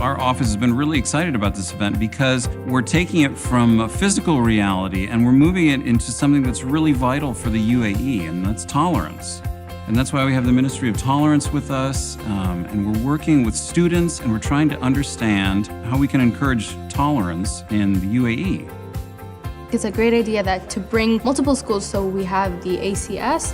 Our office has been really excited about this event because we're taking it from a physical reality and we're moving it into something that's really vital for the UAE, and that's tolerance. And that's why we have the Ministry of Tolerance with us, and we're working with students and we're trying to understand how we can encourage tolerance in the UAE. It's a great idea that to bring multiple schools, so we have the ACS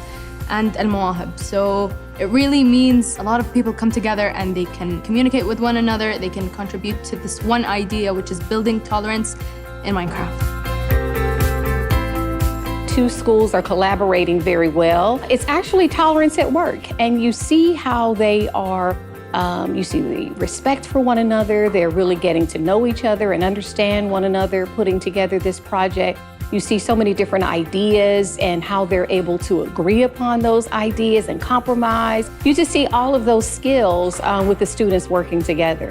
and Al-Mawahib. So it really means a lot of people come together and they can communicate with one another, they can contribute to this one idea, which is building tolerance in Minecraft. Two schools are collaborating very well. It's actually tolerance at work, and you see how they are, you see the respect for one another, they're really getting to know each other and understand one another, putting together this project. You see so many different ideas and how they're able to agree upon those ideas and compromise. You just see all of those skills with the students working together.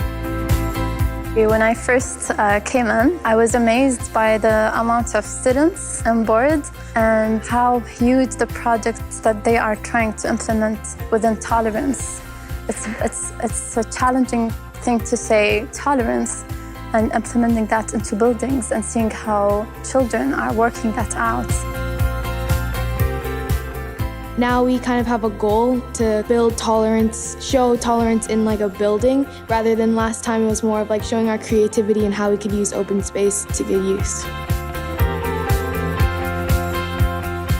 When I first came in, I was amazed by the amount of students on board and how huge the projects that they are trying to implement within tolerance. It's a challenging thing to say, tolerance, and implementing that into buildings and seeing how children are working that out. Now we kind of have a goal to build tolerance, show tolerance in like a building, rather than last time it was more of like showing our creativity and how we could use open space to good use.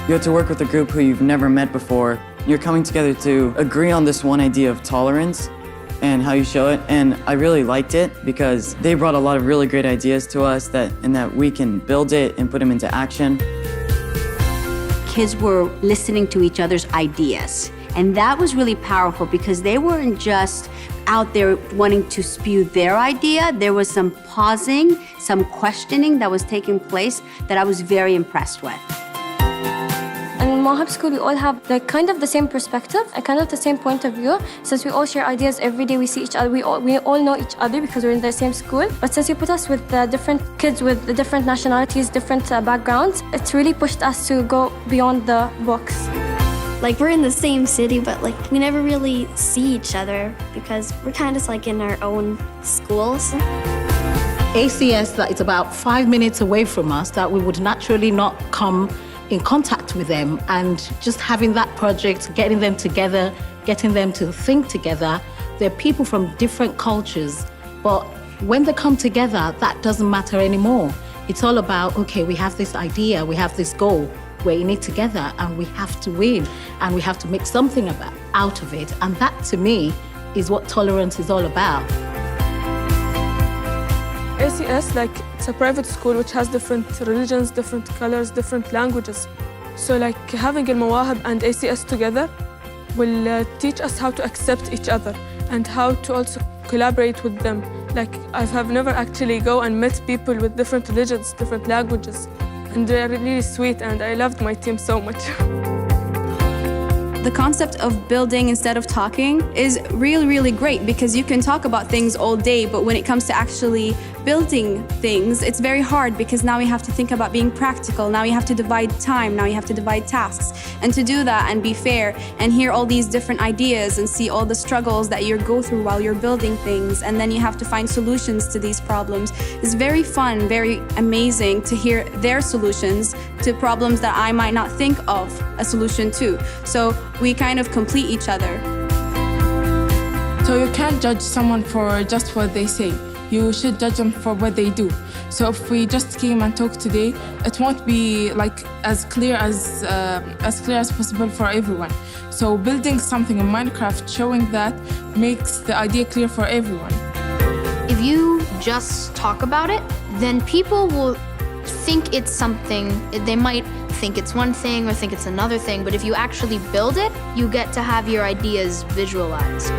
You have to work with a group who you've never met before. You're coming together to agree on this one idea of tolerance and how you show it, and I really liked it because they brought a lot of really great ideas to us that we can build it and put them into action. Kids were listening to each other's ideas, and that was really powerful because they weren't just out there wanting to spew their idea. There was some pausing, some questioning that was taking place that I was very impressed with. In Mawahib School, we all have like kind of the same perspective and kind of the same point of view. Since we all share ideas every day, we see each other, we all know each other because we're in the same school. But since you put us with different kids with different nationalities, different backgrounds, it's really pushed us to go beyond the books. Like, we're in the same city, but like we never really see each other because we're kind of like in our own schools. ACS, that is about 5 minutes away from us, that we would naturally not come in contact with them, and just having that project, getting them together, getting them to think together. They're people from different cultures, but when they come together, that doesn't matter anymore. It's all about, okay, we have this idea, we have this goal, we're in it together, and we have to win, and we have to make something out of it. And that, to me, is what tolerance is all about. ACS, like, it's a private school which has different religions, different colors, different languages. So like having Al-Mawahib and ACS together will teach us how to accept each other and how to also collaborate with them. Like, I have never actually go and met people with different religions, different languages. And they're really sweet, and I loved my team so much. The concept of building instead of talking is really, really great because you can talk about things all day, but when it comes to actually building things, it's very hard because now we have to think about being practical. Now you have to divide time, now you have to divide tasks. And to do that and be fair and hear all these different ideas and see all the struggles that you go through while you're building things, and then you have to find solutions to these problems. It's very fun, very amazing to hear their solutions to problems that I might not think of a solution to. So we kind of complete each other. So you can't judge someone for just what they say. You should judge them for what they do. So if we just came and talked today, it won't be like as clear as possible for everyone. So building something in Minecraft, showing that, makes the idea clear for everyone. If you just talk about it, then people will think it's something. They might think it's one thing or think it's another thing, but if you actually build it, you get to have your ideas visualized.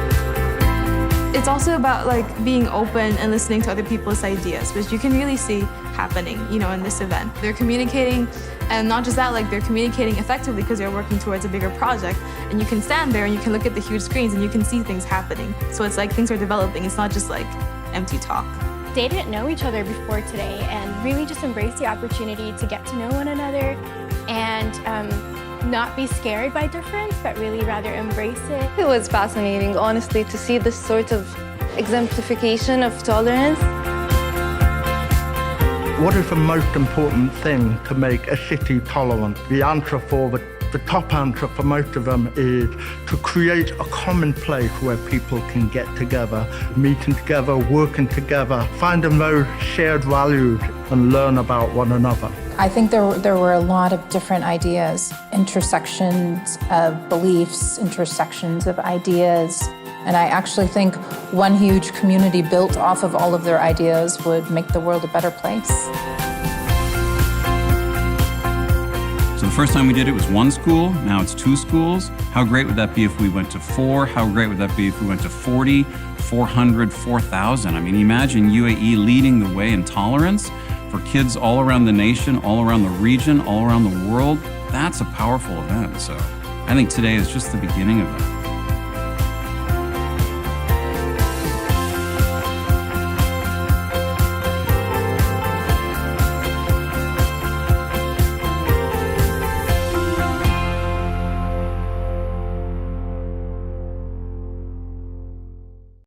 It's also about like being open and listening to other people's ideas, which you can really see happening, in this event. They're communicating, and not just that, like they're communicating effectively because they're working towards a bigger project. And you can stand there and you can look at the huge screens and you can see things happening. So it's like things are developing. It's not just like empty talk. They didn't know each other before today and really just embrace the opportunity to get to know one another and not be scared by difference, but really rather embrace it. It was fascinating, honestly, to see this sort of exemplification of tolerance. What is the most important thing to make a city tolerant? The answer for the top answer for most of them is to create a common place where people can get together, meeting together, working together, finding those shared values and learn about one another. I think there were a lot of different ideas, intersections of beliefs, intersections of ideas. And I actually think one huge community built off of all of their ideas would make the world a better place. So the first time we did it was one school, now it's 2 schools. How great would that be if we went to 4? How great would that be if we went to 40, 400, 4,000? I mean, imagine UAE leading the way in tolerance for kids all around the nation, all around the region, all around the world. That's a powerful event. So I think today is just the beginning of that.